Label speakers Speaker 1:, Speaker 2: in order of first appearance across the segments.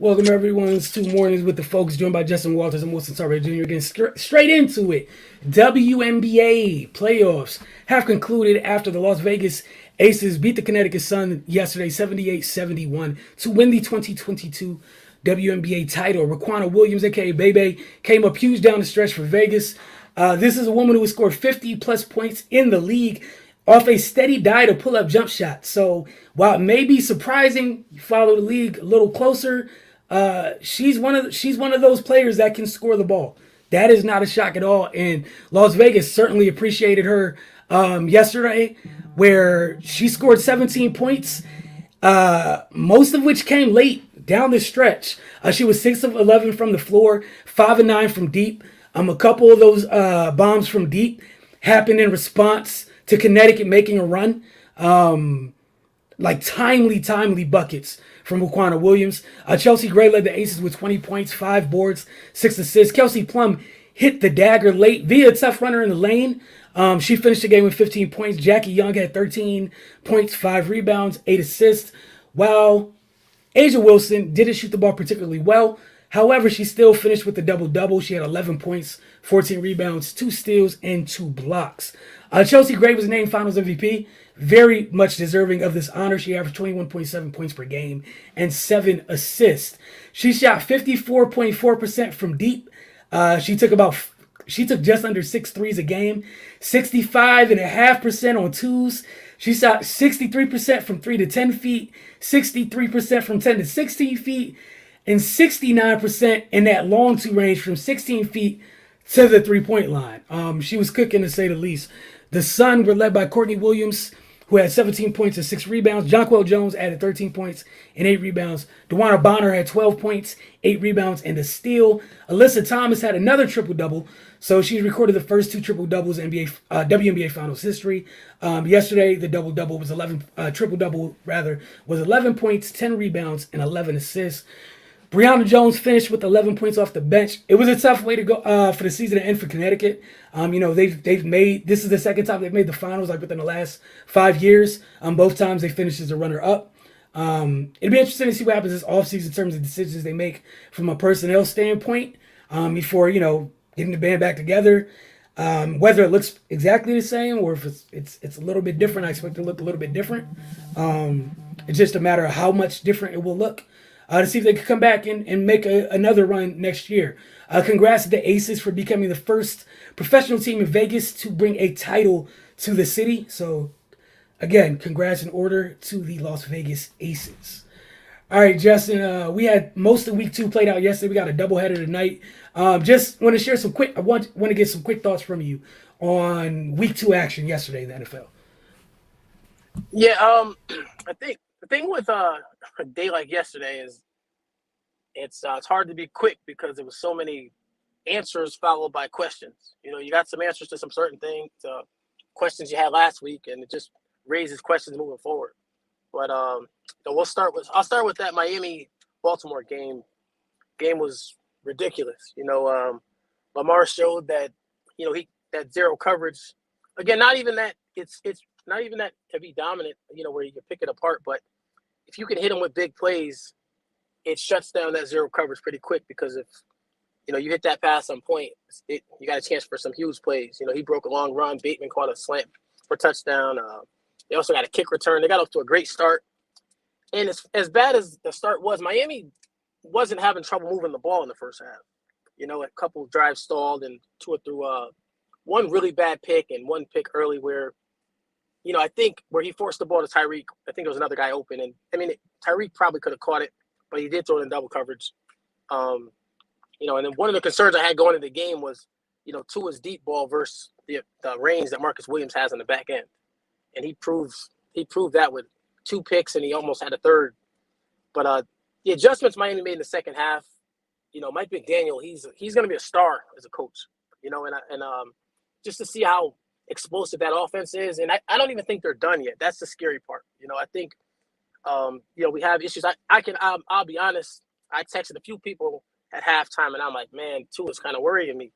Speaker 1: Welcome everyone's two mornings with the folks, joined by Justin Walters and Wilson Sarver Jr. Getting straight into it. WNBA playoffs have concluded after the Las Vegas Aces beat the Connecticut Sun yesterday 78-71 to win the 2022 WNBA title. Raquana Williams, aka Bebe, came up huge down the stretch for Vegas. This is a woman who has scored 50 plus points in the league off a steady diet of pull-up jump shots. So while it may be surprising, you follow the league a little closer. She's one of those players that can score the ball. That is not a shock at all. And Las Vegas certainly appreciated her yesterday, where she scored 17 points, most of which came late down the stretch. She was 6 of 11 from the floor, 5 of 9 from deep. A couple of those bombs from deep happened in response to Connecticut making a run. Like timely buckets from Raquana Williams. Chelsea Gray led the Aces with 20 points, 5 boards, 6 assists. Kelsey Plum hit the dagger late via a tough runner in the lane. She finished the game with 15 points. Jackie Young had 13 points, 5 rebounds, 8 assists, while Asia Wilson didn't shoot the ball particularly well. However, she still finished with the double-double. She had 11 points, 14 rebounds, 2 steals, and 2 blocks. Chelsea Gray was named Finals MVP. Very much deserving of this honor. She averaged 21.7 points per game and 7 assists. She shot 54.4% from deep. She took just under 6 threes a game, 65.5% on twos. She shot 63% from 3 to 10 feet, 63% from 10 to 16 feet, and 69% in that long two range from 16 feet to the three-point line. She was cooking, to say the least. The Sun were led by Courtney Williams, who had 17 points and 6 rebounds. Jonquel Jones added 13 points and 8 rebounds. DeWanna Bonner had 12 points, 8 rebounds, and a steal. Alyssa Thomas had another triple-double, so she recorded the first 2 triple-doubles in WNBA Finals history. Yesterday, the double-double was triple-double was 11 points, 10 rebounds, and 11 assists. Brianna Jones finished with 11 points off the bench. It was a tough way to go for the season to end for Connecticut. They've made, this is the second time they've made the finals like within the last 5 years. Both times they finished as a runner-up. It'll be interesting to see what happens this offseason in terms of decisions they make from a personnel standpoint before getting the band back together. Whether it looks exactly the same or if it's a little bit different. I expect it to look a little bit different. It's just a matter of how much different it will look. To see if they could come back and make another run next year. Congrats to the Aces for becoming the first professional team in Vegas to bring a title to the city. So, again, congrats in order to the Las Vegas Aces. All right, Justin, we had most of week 2 played out yesterday. We got a doubleheader tonight. Just want to share I want to get some quick thoughts from you on week 2 action yesterday in the NFL.
Speaker 2: Yeah, I think the thing with a day like yesterday is it's hard to be quick because there was so many answers followed by questions. You got some answers to some certain things, questions you had last week, and it just raises questions moving forward. But I'll start with that Miami Baltimore game. Game was ridiculous. Lamar showed that that zero coverage. Again, not even that it's not even that to be dominant. Where you can pick it apart, but if you can hit him with big plays, it shuts down that zero coverage pretty quick because if you hit that pass on point, you got a chance for some huge plays. He broke a long run. Bateman caught a slant for touchdown. They also got a kick return. They got off to a great start. And as bad as the start was, Miami wasn't having trouble moving the ball in the first half. A couple of drives stalled and Tua threw one really bad pick and one pick early where I think where he forced the ball to Tyreek, I think there was another guy open. And, Tyreek probably could have caught it, but he did throw it in double coverage. And then one of the concerns I had going into the game was, Tua's deep ball versus the range that Marcus Williams has on the back end. And he proved that with 2 picks, and he almost had a third. But the adjustments Miami made in the second half, Mike McDaniel, he's going to be a star as a coach, and just to see how explosive that offense is. And I don't even think they're done yet. That's the scary part. I think, we have issues. I'll be honest. I texted a few people at halftime and I'm like, man, Tua's kind of worrying me.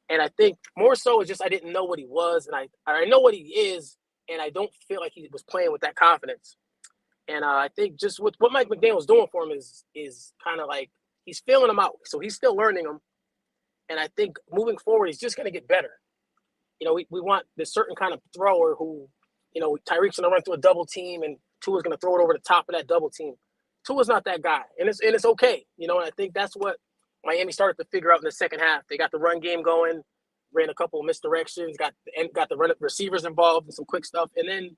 Speaker 2: And I think more so is just, I didn't know what he was. And I know what he is. And I don't feel like he was playing with that confidence. And I think just what Mike McDaniel's doing for him is kind of like he's feeling him out. So he's still learning him. And I think moving forward, he's just going to get better. We want this certain kind of thrower who, Tyreek's going to run through a double team and Tua's going to throw it over the top of that double team. Tua's not that guy. And it's okay. And I think that's what Miami started to figure out in the second half. They got the run game going, ran a couple of misdirections, got the receivers involved in some quick stuff. And then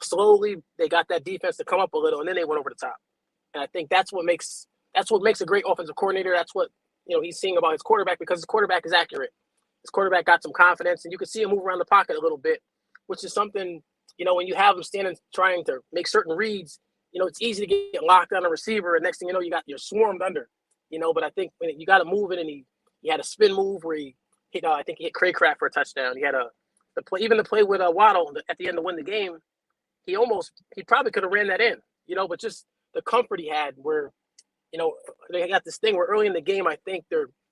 Speaker 2: slowly they got that defense to come up a little, and then they went over the top. And I think that's what makes a great offensive coordinator. That's what he's seeing about his quarterback, because his quarterback is accurate. His quarterback got some confidence, and you can see him move around the pocket a little bit, which is something, when you have him standing trying to make certain reads, it's easy to get locked on a receiver, and next thing you know, you're swarmed under. But I think when you got to move it, and he had a spin move where he hit, I think he hit Craycraft for a touchdown. He had the play with Waddle at the end to win the game. He probably could have ran that in, but just the comfort he had where, they got this thing where early in the game, I think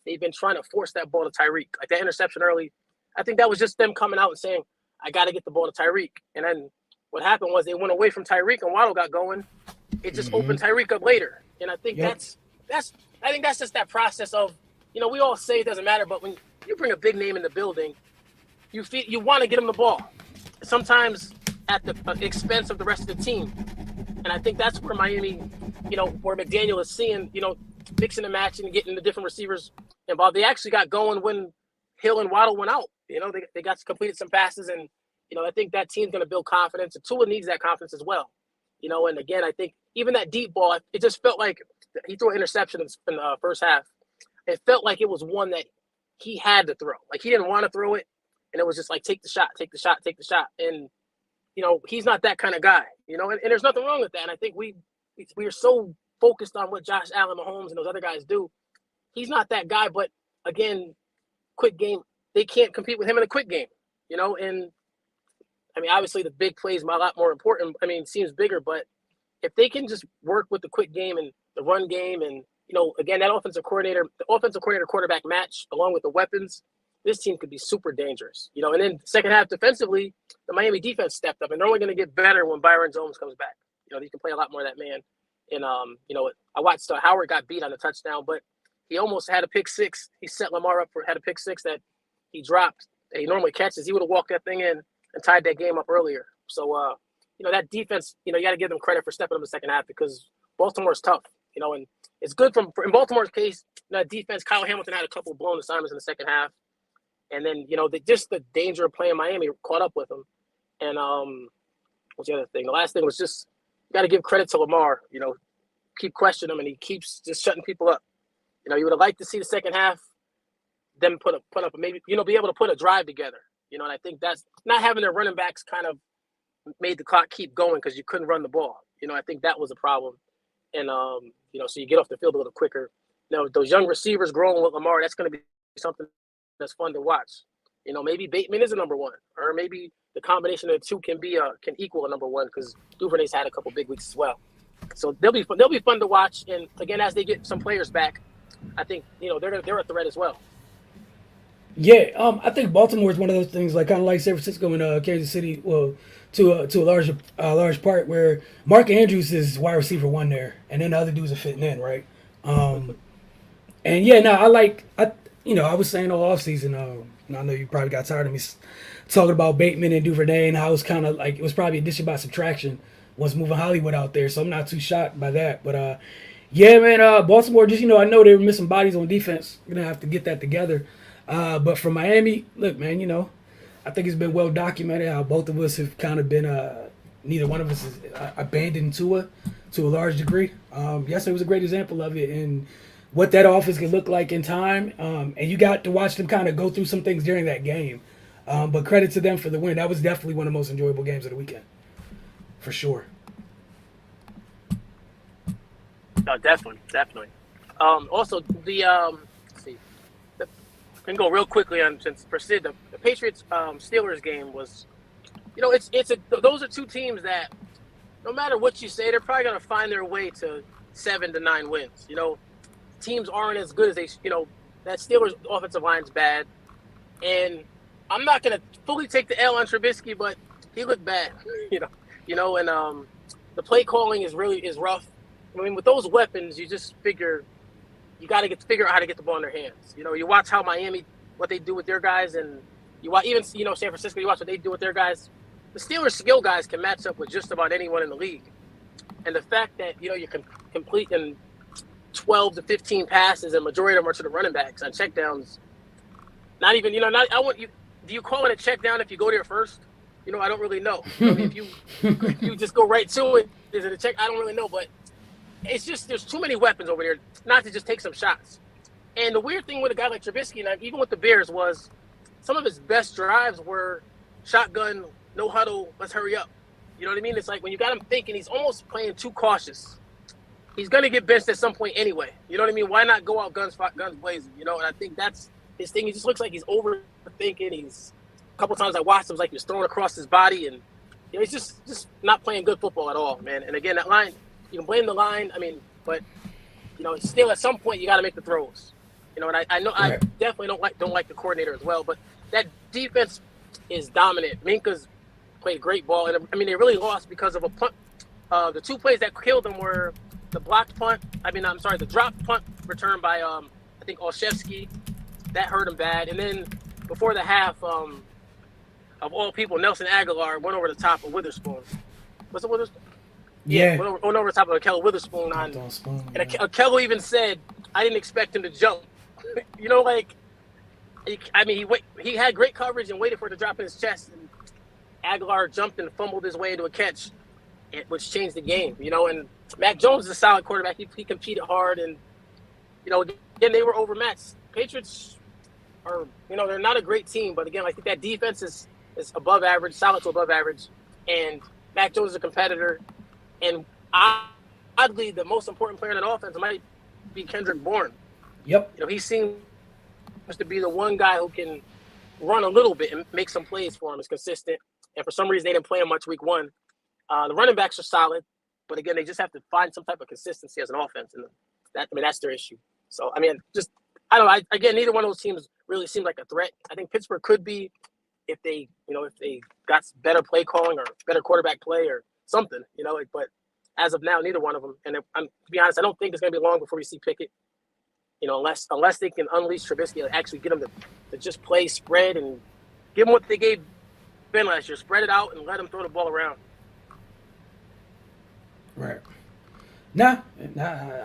Speaker 2: they've been trying to force that ball to Tyreek. Like that interception early, I think that was just them coming out and saying, I got to get the ball to Tyreek. And then what happened was they went away from Tyreek and Waddle got going. It just opened Tyreek up later. And I think that's just that process of, we all say it doesn't matter, but when you bring a big name in the building, you want to get him the ball. Sometimes at the expense of the rest of the team. And I think that's where Miami, where McDaniel is seeing, mixing and matching and getting the different receivers involved. They actually got going when Hill and Waddle went out. They got completed some passes, and, I think that team's going to build confidence. And Tua needs that confidence as well. And again, I think even that deep ball, it just felt like he threw an interception in the first half. It felt like it was one that he had to throw. Like he didn't want to throw it, and it was just like, take the shot. And, he's not that kind of guy, and there's nothing wrong with that. And I think we are so focused on what Josh Allen, Mahomes, and those other guys do. He's not that guy, but again, quick game, they can't compete with him in a quick game, and I mean, obviously the big plays are a lot more important. I mean, it seems bigger, but if they can just work with the quick game and the run game and, again, the offensive coordinator quarterback match along with the weapons, this team could be super dangerous, and then second half defensively, the Miami defense stepped up, and they're only going to get better when Byron Jones comes back. He can play a lot more of that man. And, I watched Howard got beat on the touchdown, but he almost had a pick six. He set Lamar up had a pick six that he dropped that he normally catches. He would have walked that thing in and tied that game up earlier. So, that defense, you got to give them credit for stepping up in the second half because Baltimore's tough, and it's good in Baltimore's case, that defense, Kyle Hamilton had a couple of blown assignments in the second half. And then, just the danger of playing Miami caught up with him. And what's the other thing? The last thing was just you got to give credit to Lamar, keep questioning him, and he keeps just shutting people up. You would have liked to see the second half, them put up maybe, be able to put a drive together. And I think that's not having their running backs kind of made the clock keep going because you couldn't run the ball. I think that was a problem. And, so you get off the field a little quicker. Those young receivers growing with Lamar, that's going to be something that's fun to watch. Maybe Bateman is a number one, or maybe the combination of the two can equal a number one because Duvernay's had a couple big weeks as well. So they'll be fun to watch. And again, as they get some players back, I think they're a threat as well.
Speaker 1: Yeah, I think Baltimore is one of those things, like kind of like San Francisco and Kansas City. Well, to a large part, where Mark Andrews is wide receiver one there, and then the other dudes are fitting in, right? And yeah, no, I was saying all offseason. I know you probably got tired of me talking about Bateman and Duvernay and how it's kind of like it was probably addition by subtraction once moving Hollywood out there. So I'm not too shocked by that, but yeah, man, Baltimore just I know they were missing bodies on defense. We're gonna have to get that together. But for Miami, look, man, I think it's been well documented how both of us have kind of been, neither one of us has abandoned Tua to a large degree. Yesterday was a great example of it and what that offense can look like in time. And you got to watch them kind of go through some things during that game. But credit to them for the win. That was definitely one of the most enjoyable games of the weekend, for sure.
Speaker 2: No, definitely. Also, let's see. I can go real quickly on since Presid, the Patriots Steelers game was, those are two teams that no matter what you say, they're probably gonna find their way to 7 to 9 wins. Teams aren't as good as they, that Steelers offensive line's bad, and I'm not gonna fully take the L on Trubisky, but he looked bad, and the play calling is rough. I mean, with those weapons, you just figure you got to figure out how to get the ball in their hands. You know, you watch how Miami, what they do with their guys, and you watch even San Francisco. You watch what they do with their guys. The Steelers' skill guys can match up with just about anyone in the league, and the fact that you can complete in 12 to 15 passes, and majority of them are to the running backs on checkdowns. Not even I want you. Do you call it a check down if you go there first? I don't really know. If you just go right to it, is it a check? I don't really know, but it's just there's too many weapons over there not to just take some shots. And the weird thing with a guy like Trubisky, and even with the Bears, was some of his best drives were shotgun, no huddle, let's hurry up. You know what I mean? It's like when you got him thinking, he's almost playing too cautious. He's going to get benched at some point anyway. You know what I mean? Why not go out guns blazing? And I think that's his thing. He just looks like he's overthinking. He's a couple times I watched him, like he was throwing across his body, and he's just not playing good football at all, man. And again, that line, you can blame the line. I mean, but still at some point you got to make the throws. And I know I definitely don't like the coordinator as well, but that defense is dominant. Minka's played great ball, and I mean they really lost because of a punt. The two plays that killed them were the blocked punt. The dropped punt return by I think Olszewski. That hurt him bad, and then before the half, of all people, Nelson Aguilar went over the top of Witherspoon. Was it Witherspoon?
Speaker 1: Yeah.
Speaker 2: Went over the top of Akello Witherspoon and Akello even said, "I didn't expect him to jump." He had great coverage and waited for it to drop in his chest, and Aguilar jumped and fumbled his way into a catch, which changed the game. And Mac Jones is a solid quarterback. He competed hard, and again they were overmatched. Patriots are they're not a great team, but again I think that defense is above average, solid to above average, and Mac Jones is a competitor. And oddly, the most important player in that offense might be Kendrick Bourne.
Speaker 1: Yep.
Speaker 2: He seems to be the one guy who can run a little bit and make some plays for him. Is consistent. And for some reason, they didn't play him much week one. The running backs are solid, but again, they just have to find some type of consistency as an offense, and that's their issue. So I don't know. Again, neither one of those teams really seemed like a threat. I think Pittsburgh could be if they got better play calling or better quarterback play or something, but as of now, neither one of them. And to be honest, I don't think it's going to be long before we see Pickett, unless they can unleash Trubisky and actually get him to just play spread and give him what they gave Ben last year, spread it out and let him throw the ball around.
Speaker 1: Right. Nah,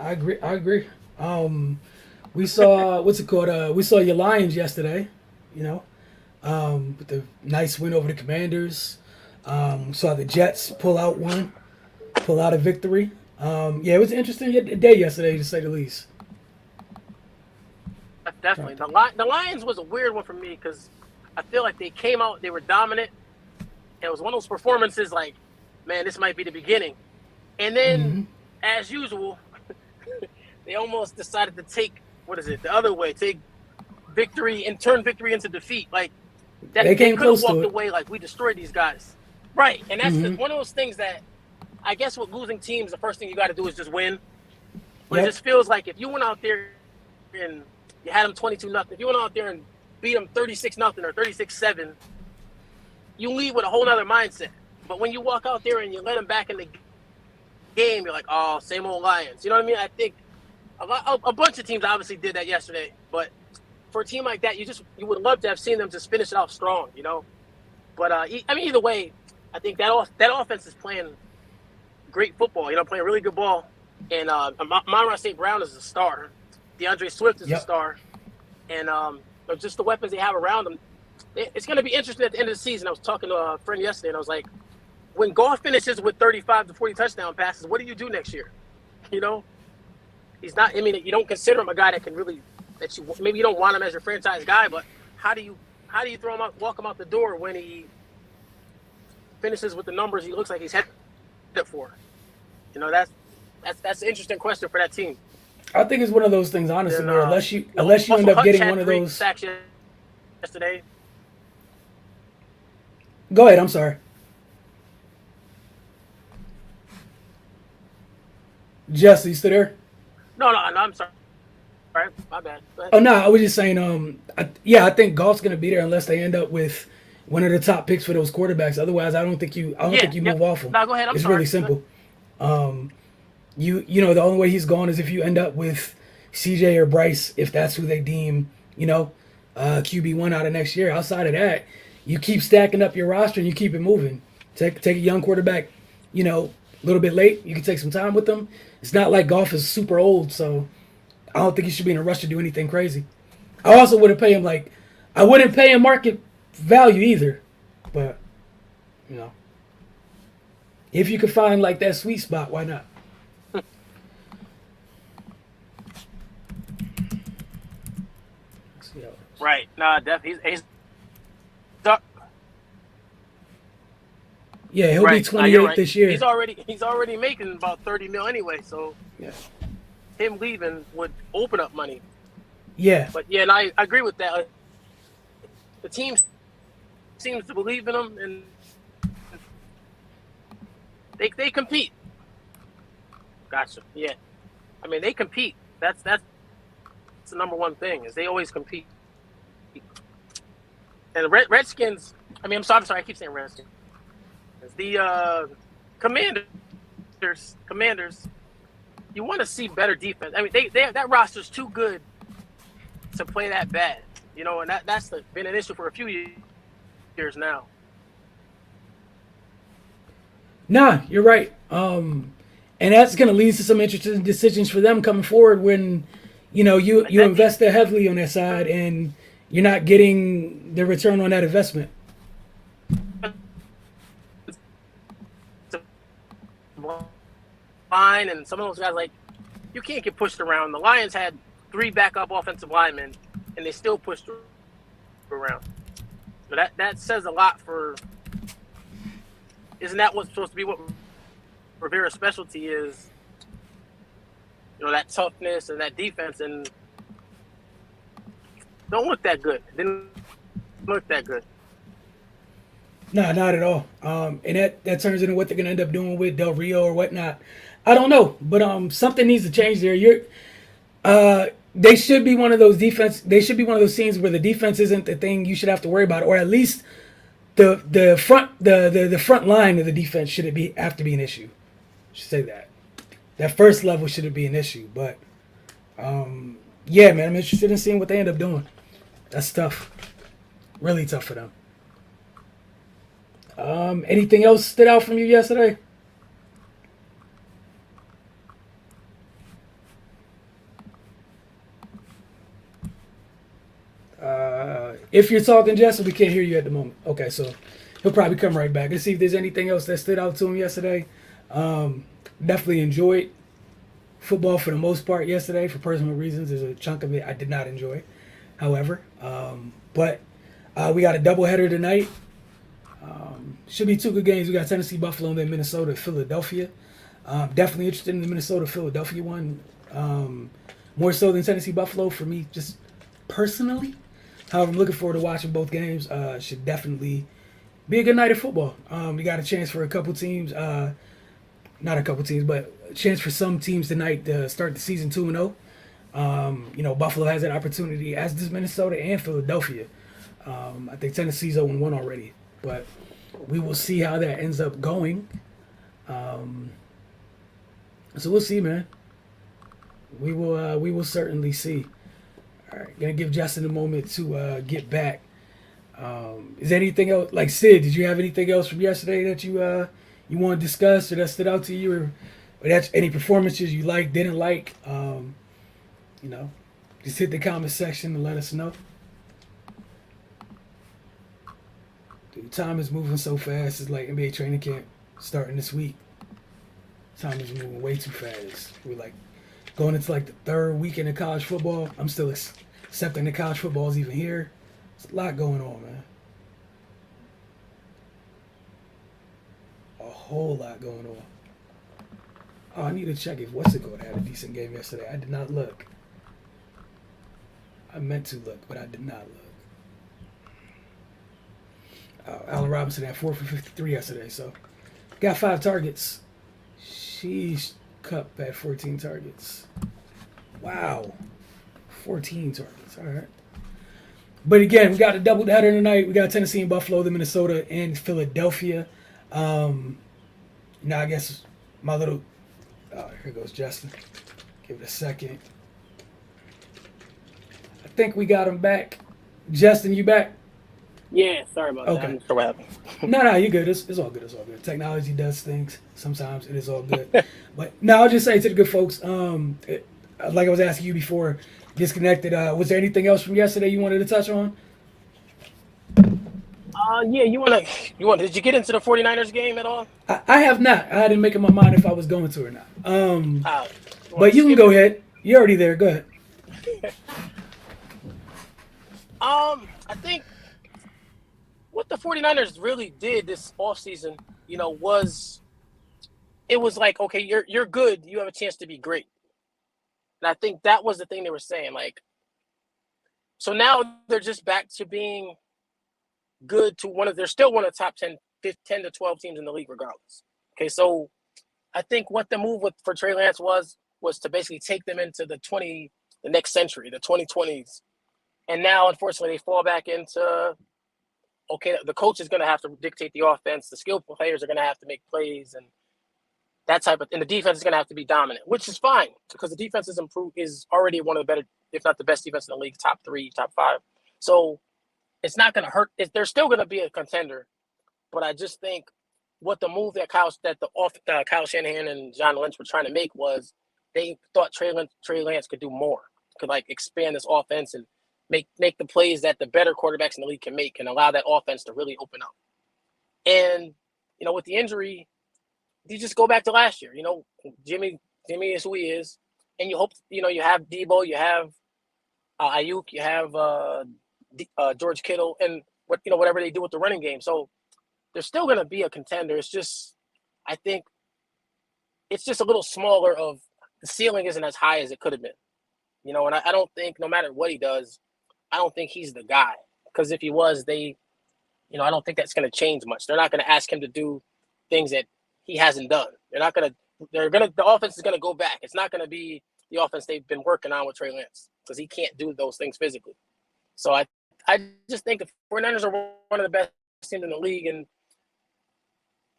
Speaker 1: I agree. We saw, what's it called? We saw your Lions yesterday, with the nice win over the Commanders. Saw the Jets pull out a victory. It was an interesting day yesterday, to say the least.
Speaker 2: Definitely. The Lions was a weird one for me because I feel like they came out, they were dominant. And it was one of those performances like, man, this might be the beginning. And then, as usual, they almost decided to take, the other way, take victory and turn victory into defeat. Like, that
Speaker 1: they
Speaker 2: could have walked
Speaker 1: away
Speaker 2: away like we destroyed these guys. Right. And that's one of those things that I guess with losing teams, the first thing you got to do is just win. But it just feels like if you went out there and you had them 22-0, if you went out there and beat them 36-0 or 36-7, you leave with a whole other mindset. But when you walk out there and you let them back in the game, you're like, oh, same old Lions. You know what I mean? I think a bunch of teams obviously did that yesterday. But for a team like that, you would love to have seen them just finish it off strong, But, either way, I think that offense is playing great football, playing really good ball. And Amon-Ra St. Brown is a star. DeAndre Swift is a star. And just the weapons they have around them. It's going to be interesting at the end of the season. I was talking to a friend yesterday, and I was like, when Goff finishes with 35 to 40 touchdown passes, what do you do next year? He's not – you don't consider him a guy that can really – maybe you don't want him as your franchise guy, but how do you throw him out, walk him out the door when he finishes with the numbers he looks like he's headed for? That's an interesting question for that team.
Speaker 1: I think it's one of those things, honestly, where unless you end up getting one of those
Speaker 2: sacks yesterday.
Speaker 1: Go ahead. I'm sorry. Jesse, you still there?
Speaker 2: No, I'm sorry. All right, my bad.
Speaker 1: Oh no, I was just saying. I think Goff's gonna be there unless they end up with one of the top picks for those quarterbacks. Otherwise, I don't think you move off them.
Speaker 2: No, go ahead.
Speaker 1: It's really simple. The only way he's gone is if you end up with CJ or Bryce, if that's who they deem, QB1 out of next year. Outside of that, you keep stacking up your roster and you keep it moving. Take a young quarterback, a little bit late. You can take some time with them. It's not like Goff is super old, so I don't think he should be in a rush to do anything crazy. I also wouldn't pay him I wouldn't pay him market value either, but if you could find that sweet spot, why not?
Speaker 2: Right. Nah, definitely. He's
Speaker 1: yeah, he'll be 28 this year.
Speaker 2: He's already making about $30 million anyway. So
Speaker 1: yeah,
Speaker 2: him leaving would open up money.
Speaker 1: Yeah.
Speaker 2: But yeah, and I agree with that. The team seems to believe in him, and they compete. Gotcha. Yeah. I mean, they compete. That's the number one thing is they always compete. And the Redskins. I mean, I'm sorry. I keep saying Redskins. The Commanders. You want to see better defense. I mean, they that roster's too good to play that bad. And that's been an issue for a few years now.
Speaker 1: Nah, you're right. And that's going to lead to some interesting decisions for them coming forward when, you invest that heavily on that side and you're not getting the return on that investment.
Speaker 2: Line and some of those guys, you can't get pushed around. The Lions had 3 backup offensive linemen, and they still pushed around. So that says a lot for. Isn't that what's supposed to be what Rivera's specialty is? That toughness and that defense, and don't look that good. Didn't look that good.
Speaker 1: No, not at all. And that turns into what they're gonna end up doing with Del Rio or whatnot. I don't know, but something needs to change there. They should be one of those teams where the defense isn't the thing you should have to worry about, or at least the front line of the defense shouldn't have to be an issue. I should say that. That first level shouldn't be an issue, but yeah, man, I'm interested in seeing what they end up doing. That's tough, really tough for them. Anything else stood out from you yesterday? If you're talking, Jesse, we can't hear you at the moment. Okay, so he'll probably come right back. Let's see if there's anything else that stood out to him yesterday. Definitely enjoyed football for the most part yesterday for personal reasons. There's a chunk of it I did not enjoy, however. But we got a doubleheader tonight. Should be 2 good games. We got Tennessee, Buffalo, and then Minnesota, Philadelphia. Definitely interested in the Minnesota-Philadelphia one. More so than Tennessee, Buffalo for me, just personally. However, I'm looking forward to watching both games. Should definitely be a good night of football. We got a chance for a couple teams. Not a couple teams, but a chance for some teams tonight to start the season 2-0. Buffalo has that opportunity, as does Minnesota and Philadelphia. I think Tennessee's 0-1 already, but we will see how that ends up going. So we'll see, man. We will certainly see. All right, gonna give Justin a moment to get back. Is there anything else? Like Sid, did you have anything else from yesterday that you want to discuss or that stood out to you, or that's any performances you liked, didn't like? Just hit the comment section and let us know. Dude, time is moving so fast. It's like NBA training camp starting this week. Time is moving way too fast. We're going into the 3rd weekend of college football. I'm still accepting that college football is even here. There's a lot going on, man. A whole lot going on. Oh, I need to check if What's It Called had a decent game yesterday. I did not look. I meant to look, but I did not look. Allen Robinson had 4 for 53 yesterday, so got 5 targets. Sheesh, Cup had 14 targets. Wow. 14 targets. All right. But again, we got a doubleheader tonight. We got Tennessee and Buffalo, then Minnesota and Philadelphia. I guess my little. Here goes Justin. Give it a second. I think we got him back. Justin, you back?
Speaker 2: Yeah, sorry about that.
Speaker 1: Okay.
Speaker 2: I'm not sure what happened.
Speaker 1: No, you're good. It's all good. It's all good. Technology does things. Sometimes it is all good. But no, I'll just say to the good folks, like I was asking you before, disconnected. Was there anything else from yesterday you wanted to touch on?
Speaker 2: Yeah, did you get into the 49ers game at all?
Speaker 1: I have not. I hadn't made up my mind if I was going to or not. But you can
Speaker 2: skip
Speaker 1: go ahead. You're already there. Go ahead.
Speaker 2: I think what the 49ers really did this offseason, was it was like, okay, you're good. You have a chance to be great. And I think that was the thing they were saying. Like, so now they're just back to being good to they're still one of the top 10 to 12 teams in the league regardless. Okay, so I think what the move for Trey Lance was to basically take them into the next century, the 2020s. And now, unfortunately, they fall back into, okay, the coach is going to have to dictate the offense. The skilled players are going to have to make plays and that type of, and the defense is going to have to be dominant, which is fine because the defense is already one of the better, if not the best defense in the league, top 3, top 5. So it's not going to hurt. They're still going to be a contender, but I just think what the move that Kyle Shanahan and John Lynch were trying to make was they thought Trey Lance could do more, could like expand this offense and make the plays that the better quarterbacks in the league can make and allow that offense to really open up. And, with the injury, you just go back to last year. Jimmy is who he is. And you hope, you have Debo, you have Ayuk, you have George Kittle, and whatever they do with the running game. So they're still going to be a contender. It's just, I think it's just a little smaller of the ceiling isn't as high as it could have been. And I don't think no matter what he does, I don't think he's the guy. Because if he was, I don't think that's going to change much. They're not going to ask him to do things that he hasn't done. The offense is going to go back. It's not going to be the offense they've been working on with Trey Lance because he can't do those things physically. So I just think the 49ers are one of the best teams in the league. And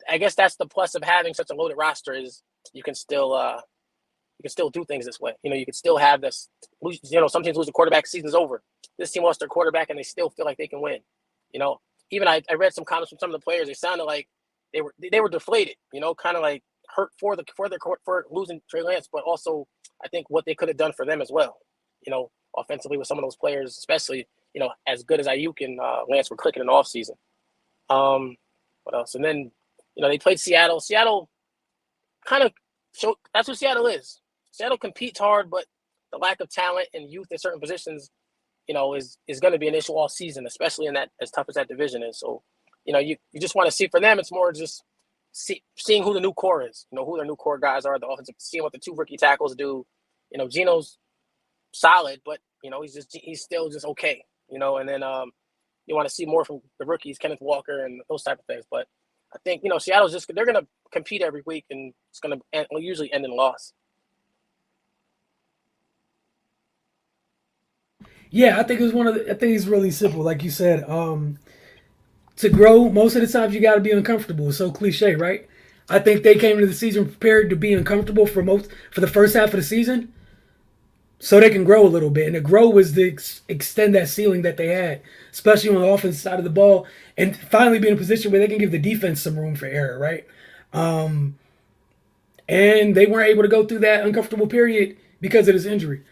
Speaker 2: I guess that's the plus of having such a loaded roster is you can still do things this way. You can still have this. Some teams lose the quarterback, the season's over. This team lost their quarterback, and they still feel like they can win. Even I read some comments from some of the players. They sounded like they were deflated. Kind of like hurt for losing Trey Lance, but also I think what they could have done for them as well. Offensively with some of those players, especially as good as Ayuk and Lance were clicking in the offseason. What else? And then they played Seattle. Seattle kind of showed that's what Seattle is. Seattle competes hard, but the lack of talent and youth in certain positions, is going to be an issue all season, especially in that as tough as that division is. So, you just want to see for them, it's more just seeing who the new core is, who their new core guys are, the offensive, seeing what the 2 rookie tackles do. Geno's solid, but he's still just okay, and then you want to see more from the rookies, Kenneth Walker and those type of things. But I think, Seattle's they're going to compete every week and it's going to usually end in loss.
Speaker 1: Yeah, I think I think it's really simple. Like you said, to grow, most of the times you got to be uncomfortable. It's so cliche, right? I think they came into the season prepared to be uncomfortable for the first half of the season so they can grow a little bit. And the grow was to extend that ceiling that they had, especially on the offensive side of the ball, and finally be in a position where they can give the defense some room for error, right? And they weren't able to go through that uncomfortable period because of this injury.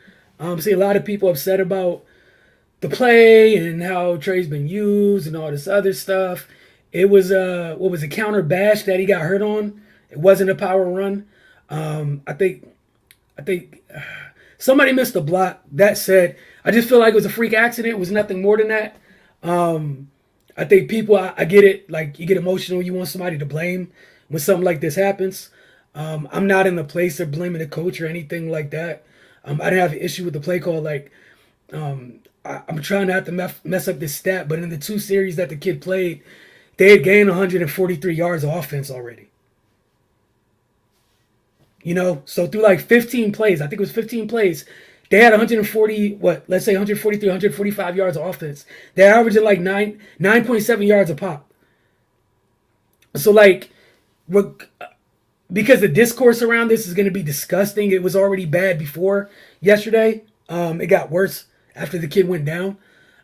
Speaker 1: See a lot of people upset about the play and how Trey's been used and all this other stuff. It was a counter bash that he got hurt on. It wasn't a power run. I think somebody missed a block. That said, I just feel like it was a freak accident. It was nothing more than that. I think people, I get it. Like you get emotional. You want somebody to blame when something like this happens. I'm not in the place of blaming the coach or anything like that. I didn't have an issue with the play call. Like, I'm trying not to mess up this stat, but in the 2 series that the kid played, they had gained 143 yards of offense already. So through like 15 plays, I think it was 15 plays, they had 143, 145 yards of offense. They're averaging like 9.7 yards a pop. So like, because the discourse around this is going to be disgusting. It was already bad before yesterday. It got worse after the kid went down.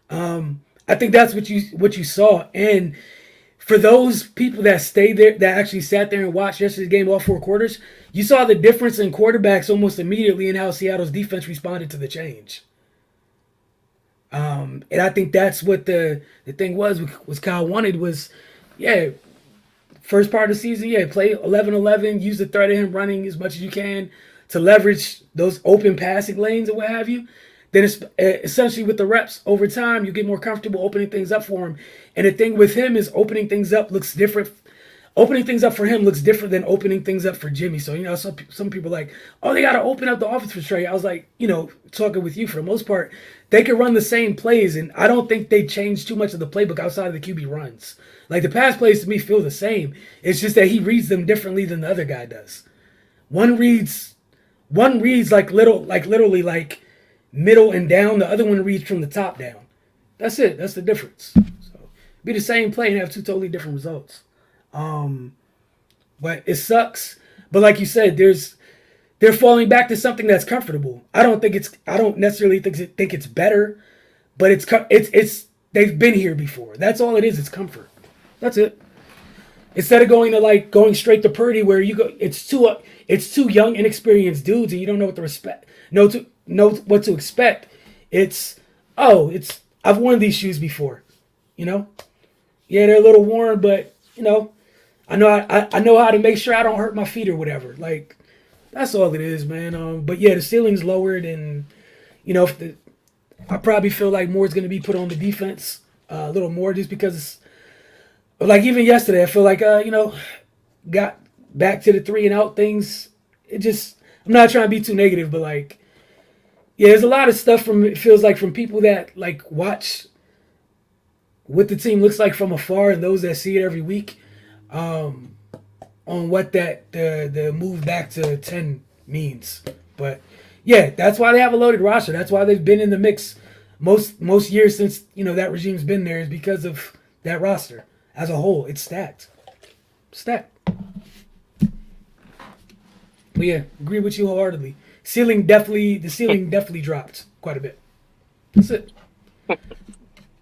Speaker 1: I think that's what you saw. And for those people that stayed there, that actually sat there and watched yesterday's game all 4 quarters, you saw the difference in quarterbacks almost immediately in how Seattle's defense responded to the change. And I think that's what the thing was Kyle wanted was, yeah, first part of the season, yeah, play 11-11, use the threat of him running as much as you can to leverage those open passing lanes and what have you. Then it's essentially with the reps over time, you get more comfortable opening things up for him. And the thing with him is opening things up looks different. Opening things up for him looks different than opening things up for Jimmy. So, some people are like, oh, they got to open up the offense for Trey. I was like, talking with you for the most part, they can run the same plays. And I don't think they changed too much of the playbook outside of the QB runs. Like the pass plays to me feel the same. It's just that he reads them differently than the other guy does. One reads literally like middle and down. The other one reads from the top down. That's it. That's the difference. So be the same play and have two totally different results. But it sucks. But like you said, they're falling back to something that's comfortable. I don't necessarily think it's better, but it's they've been here before. That's all it is. It's comfort. That's it. Instead of going straight to Purdy, where you go, it's two young, inexperienced dudes, and you don't know what to expect. I've worn these shoes before, Yeah, they're a little worn, but I know how to make sure I don't hurt my feet or whatever. Like that's all it is, man. But yeah, the ceiling's lowered, and I probably feel like more is going to be put on the defense a little more, just because. Like even yesterday, I feel like got back to the 3-and-out things. I'm not trying to be too negative, but there's a lot of stuff it feels like from people that watch what the team looks like from afar, and those that see it every week, on what the move back to 10 means. But yeah, that's why they have a loaded roster. That's why they've been in the mix most years since that regime's been there, is because of that roster. As a whole, it's stacked. But yeah, agree with you wholeheartedly. The ceiling definitely dropped quite a bit. That's it.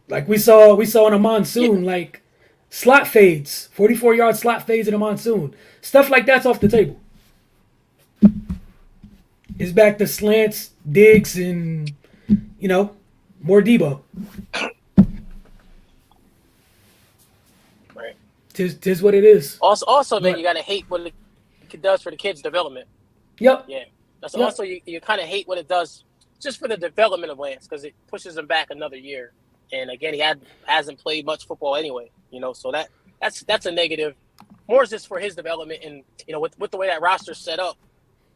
Speaker 1: Like we saw in a monsoon, like slot fades, 44-yard slot fades in a monsoon. Stuff like that's off the table. It's back to slants, digs, and more Debo. Tis what it is.
Speaker 2: Also, then you gotta hate what it does for the kids' development.
Speaker 1: Yep.
Speaker 2: Yeah. That's yep. Also you kind of hate what it does just for the development of Lance, because it pushes him back another year. And again, he hasn't played much football anyway. So that's a negative. More is just for his development, and with the way that roster's set up,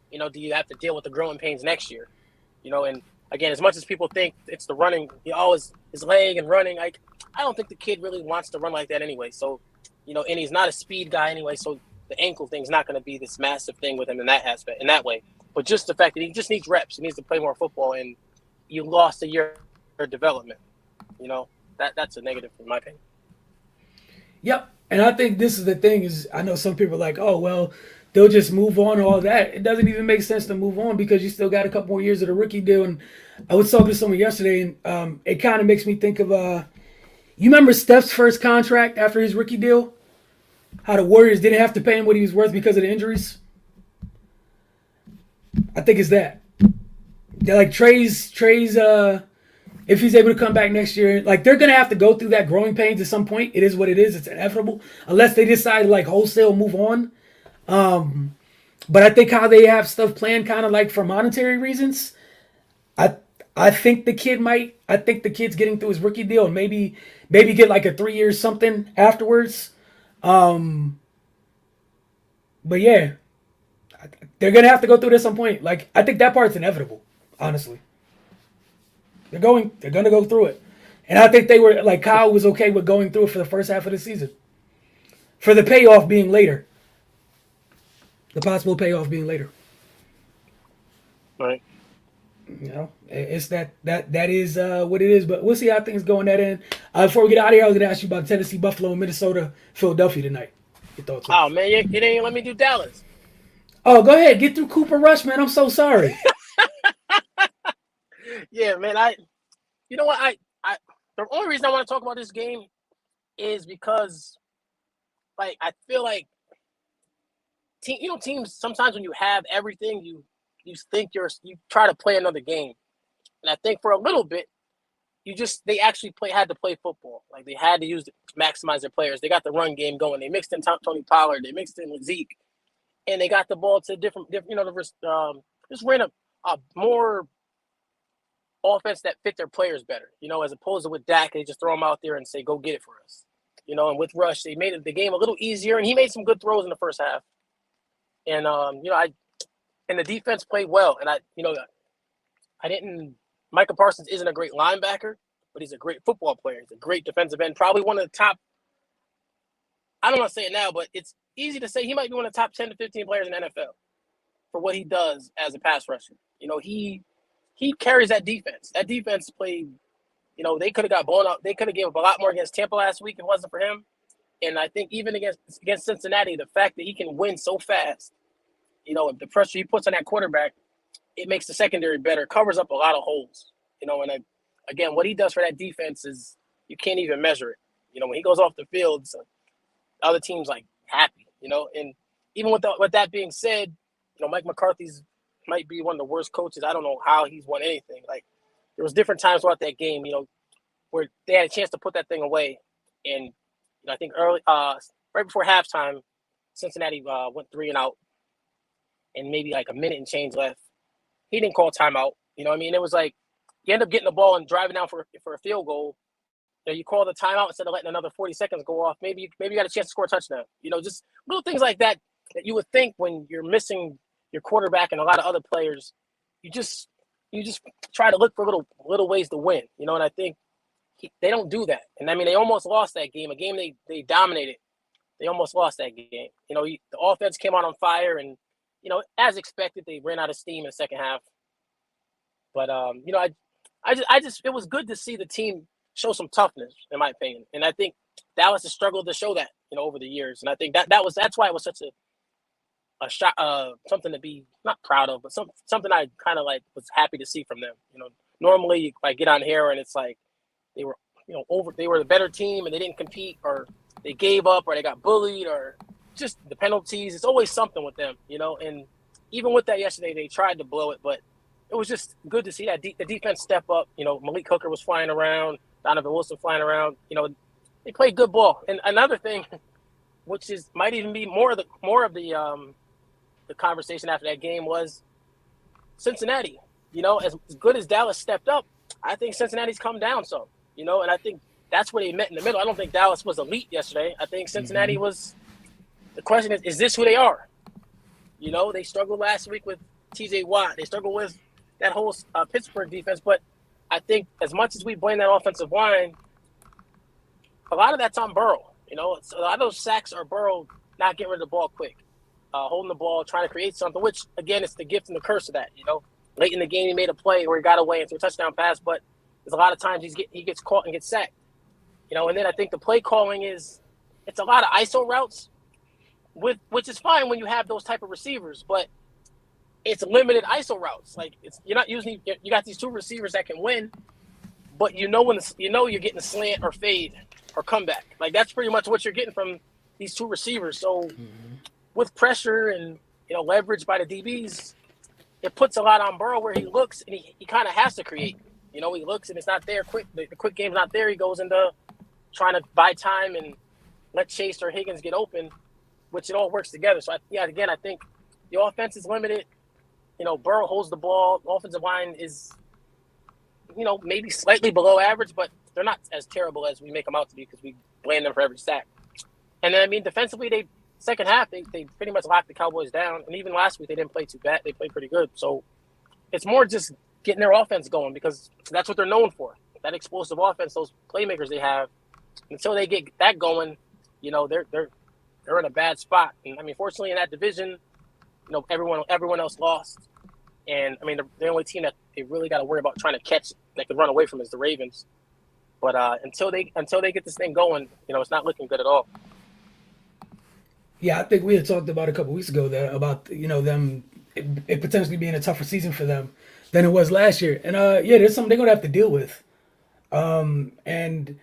Speaker 2: do you have to deal with the growing pains next year? And again, as much as people think it's the running, his leg and running, I don't think the kid really wants to run like that anyway. So. And he's not a speed guy anyway, so the ankle thing's not going to be this massive thing with him in that aspect, in that way. But just the fact that he just needs reps, he needs to play more football, and you lost a year of development. That's a negative in my opinion.
Speaker 1: Yep, and I think this is the thing is I know some people are like, oh well, they'll just move on and all that. It doesn't even make sense to move on because you still got a couple more years of the rookie deal. And I was talking to someone yesterday, and it kind of makes me think of you remember Steph's first contract after his rookie deal? How the Warriors didn't have to pay him what he was worth because of the injuries? I think it's that. They're like Trey's if he's able to come back next year, they're going to have to go through that growing pains at some point. It is what it is. It's inevitable. Unless they decide to wholesale move on. But I think how they have stuff planned kind of for monetary reasons, I think the kid's getting through his rookie deal and maybe get a 3 year something afterwards. But yeah, they're gonna have to go through it at some point. I think that part's inevitable. Honestly, they're gonna go through it, and I think they were Kyle was okay with going through it for the first half of the season, for the payoff being later, the possible payoff being later.
Speaker 2: Right.
Speaker 1: It's that is what it is, but we'll see how things go in that end. Before we get out of here, I was going to ask you about Tennessee, Buffalo, Minnesota, Philadelphia tonight. Your thoughts?
Speaker 2: Oh man, you didn't even let me do Dallas.
Speaker 1: Oh, go ahead. Get through Cooper Rush, man. I'm so sorry.
Speaker 2: Yeah, man. You know what? The only reason I want to talk about this game is because, like, I feel like teams sometimes when you have everything, you think you try to play another game, and I think for a little bit, they actually had to play football. Like they had to use to maximize their players. They got the run game going. They mixed in Tony Pollard. They mixed in with Zeke, and they got the ball to different just ran a more offense that fit their players better. As opposed to with Dak, they just throw him out there and say, "Go get it for us." And with Rush, they made the game a little easier, and he made some good throws in the first half. And and the defense played well. And I didn't. Micah Parsons isn't a great linebacker, but he's a great football player. He's a great defensive end. Probably one of the top. I don't want to say it now, but it's easy to say he might be one of the top 10 to 15 players in the NFL for what he does as a pass rusher. He carries that defense. That defense played. They could have got blown up. They could have gave up a lot more against Tampa last week if it wasn't for him. And I think even against Cincinnati, the fact that he can win so fast, the pressure he puts on that quarterback, it makes the secondary better, covers up a lot of holes. Again, what he does for that defense is you can't even measure it. When he goes off the field, so the other team's like happy. And even with that being said, Mike McCarthy's might be one of the worst coaches. I don't know how he's won anything. Like there was different times throughout that game, where they had a chance to put that thing away, and I think right before halftime, Cincinnati went 3-and-out, and maybe like a minute and change left. He didn't call timeout. It was like you end up getting the ball and driving down for a field goal. You call the timeout instead of letting another 40 seconds go off. Maybe you got a chance to score a touchdown. Just little things like that you would think when you're missing your quarterback and a lot of other players, you just try to look for little ways to win. And I think they don't do that. And they almost lost that game. A game they dominated. They almost lost that game. The offense came out on fire, and as expected, they ran out of steam in the second half. But I just it was good to see the team show some toughness, in my opinion. And I think Dallas has struggled to show that, over the years. And I think that's why it was such a shot, something to be not proud of, but something I kind of like was happy to see from them. Normally I get on here and it's like they were, they were the better team and they didn't compete, or they gave up, or they got bullied, or just the penalties. It's always something with them, and even with that yesterday, they tried to blow it, but it was just good to see that the defense step up. Malik Hooker was flying around, Donovan Wilson flying around. They played good ball. And another thing, which might even be more of the conversation after that game, was Cincinnati. As good as Dallas stepped up, I think Cincinnati's come down some. And I think that's where they met in the middle. I don't think Dallas was elite yesterday. I think Cincinnati was. The question is this who they are? They struggled last week with T.J. Watt. They struggled with that whole Pittsburgh defense. But I think as much as we blame that offensive line, a lot of that's on Burrow. A lot of those sacks are Burrow not getting rid of the ball quick, holding the ball, trying to create something, which, again, it's the gift and the curse of that. Late in the game, he made a play where he got away and threw a touchdown pass, but there's a lot of times he gets caught and gets sacked. And then I think the play calling it's a lot of ISO routes, which is fine when you have those type of receivers, but it's limited ISO routes. Like you're not using. You got these two receivers that can win, but you're getting a slant or fade or comeback. Like that's pretty much what you're getting from these two receivers. So with pressure and leverage by the DBs, it puts a lot on Burrow where he looks and he kind of has to create. He looks and it's not there quick. The quick game's not there. He goes into trying to buy time and let Chase or Higgins get open, which it all works together. So again, I think the offense is limited. Burrow holds the ball. The offensive line is, maybe slightly below average, but they're not as terrible as we make them out to be because we blame them for every sack. And then, defensively, second half, they pretty much locked the Cowboys down. And even last week, they didn't play too bad. They played pretty good. So it's more just getting their offense going because that's what they're known for, that explosive offense, those playmakers they have. Until they get that going, they're in a bad spot. And, fortunately, in that division, everyone else lost. And the only team that they really got to worry about trying to catch that could run away from is the Ravens. But until they get this thing going, it's not looking good at all.
Speaker 1: Yeah, I think we had talked about a couple weeks ago that about them it potentially being a tougher season for them than it was last year, and yeah, there's something they're gonna have to deal with. And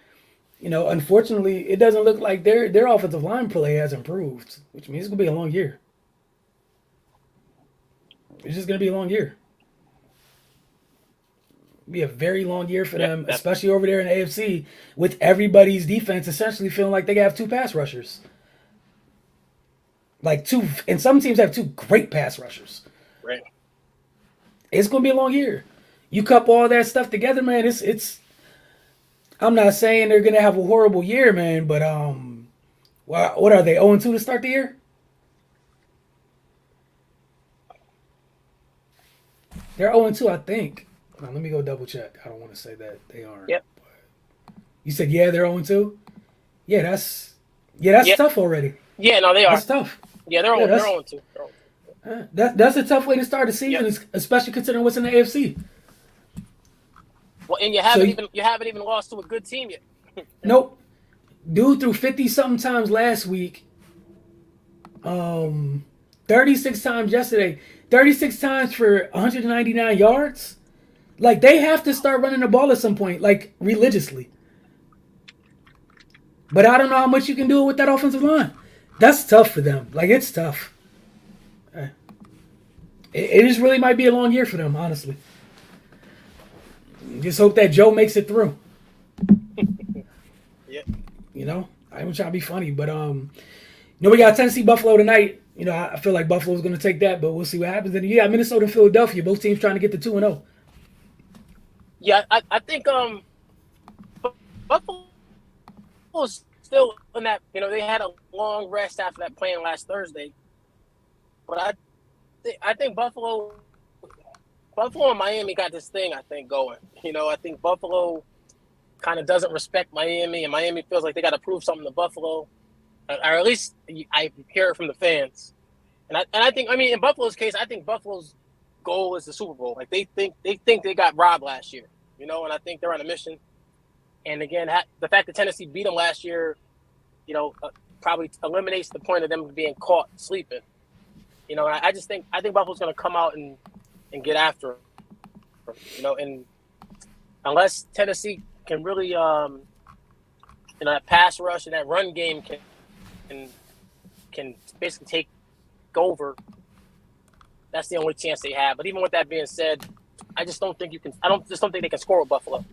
Speaker 1: unfortunately, it doesn't look like their offensive line play has improved, which means it's gonna be a long year. It's just gonna be a long year. Be a very long year for
Speaker 2: Yep.
Speaker 1: them, especially over there in the AFC, with everybody's defense essentially feeling like they have two pass rushers. Like two, and some teams have two great pass rushers.
Speaker 2: Right.
Speaker 1: It's gonna be a long year. You couple all that stuff together, man. It's. I'm not saying they're gonna have a horrible year, man, but what are they 0-2 to start the year? They're 0-2, I think. Now, let me go double check. I don't want to say that they aren't.
Speaker 2: Yep.
Speaker 1: You said yeah, they're 0-2. Yeah, that's
Speaker 2: Yeah.
Speaker 1: tough already.
Speaker 2: Yeah, no, they are.
Speaker 1: That's tough.
Speaker 2: Yeah, they're
Speaker 1: Yeah,
Speaker 2: on. They're
Speaker 1: that's
Speaker 2: on too. They're on.
Speaker 1: that's a tough way to start the season,
Speaker 2: Yep.
Speaker 1: especially considering what's in the AFC.
Speaker 2: Well, and
Speaker 1: So
Speaker 2: you haven't even lost to a good team yet.
Speaker 1: nope, dude threw 50 something times last week. 36 times yesterday. 36 times for 199 yards. Like they have to start running the ball at some point, like religiously. But I don't know how much you can do with that offensive line. That's tough for them. Like it's tough. It just really might be a long year for them, honestly. Just hope that Joe makes it through.
Speaker 2: Yeah.
Speaker 1: I ain't trying to be funny, but we got Tennessee Buffalo tonight. I feel like Buffalo's going to take that, but we'll see what happens. And you got Minnesota and Philadelphia, both teams trying to get to 2-0.
Speaker 2: Yeah, I think Buffalo's still in that. They had a long rest after that playing last Thursday, but I think Buffalo and Miami got this thing, I think, going. I think Buffalo kind of doesn't respect Miami, and Miami feels like they got to prove something to Buffalo, or at least I hear it from the fans. And I think, in Buffalo's case, I think Buffalo's goal is the Super Bowl. Like they think they got robbed last year, and I think they're on a mission. And again, the fact that Tennessee beat them last year, probably eliminates the point of them being caught sleeping. I think Buffalo's going to come out and get after them. And unless Tennessee can really, that pass rush and that run game can basically take over, that's the only chance they have. But even with that being said, I just don't think you can. I just don't think they can score with Buffalo.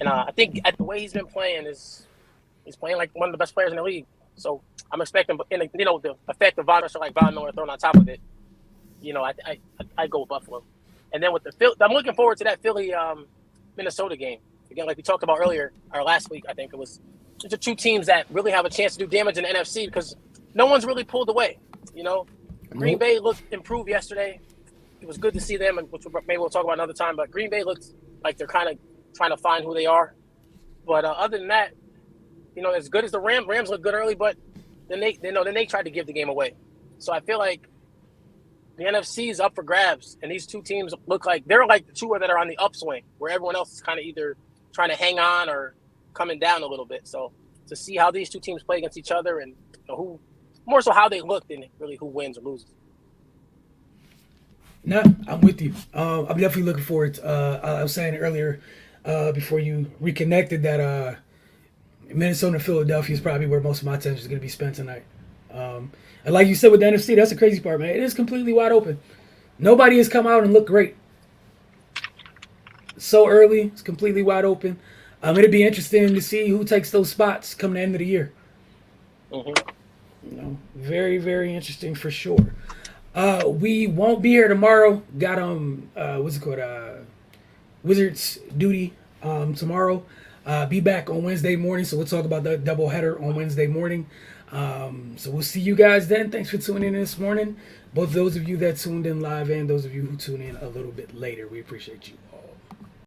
Speaker 2: And I think the way he's been playing he's playing like one of the best players in the league. So I'm expecting, the effect of Von Miller thrown on top of it. I go with Buffalo. And then with I'm looking forward to that Philly Minnesota game. Again, like we talked about earlier, or last week, I think it was. It's the two teams that really have a chance to do damage in the NFC because no one's really pulled away. Green Bay looked improved yesterday. It was good to see them, which maybe we'll talk about another time. But Green Bay looks like they're kind of trying to find who they are. But other than that, as good as the Rams look good early, but then they tried to give the game away. So I feel like the NFC is up for grabs, and these two teams look like they're like the two that are on the upswing, where everyone else is kind of either trying to hang on or coming down a little bit. So to see how these two teams play against each other and who more so how they look than really who wins or loses.
Speaker 1: No, I'm with you. I'm definitely looking forward to, I was saying earlier before you reconnected that Minnesota and Philadelphia is probably where most of my attention is going to be spent tonight. And like you said with the NFC, that's the crazy part, man. It is completely wide open. Nobody has come out and looked great. So early, it's completely wide open. It'd be interesting to see who takes those spots come the end of the year.
Speaker 2: Mm-hmm.
Speaker 1: Very, very interesting for sure. We won't be here tomorrow. Got what's it called? Wizards duty tomorrow. Be back on Wednesday morning, so we'll talk about the doubleheader on Wednesday morning. So we'll see you guys then. Thanks for tuning in this morning. Both those of you that tuned in live and those of you who tune in a little bit later, we appreciate you all.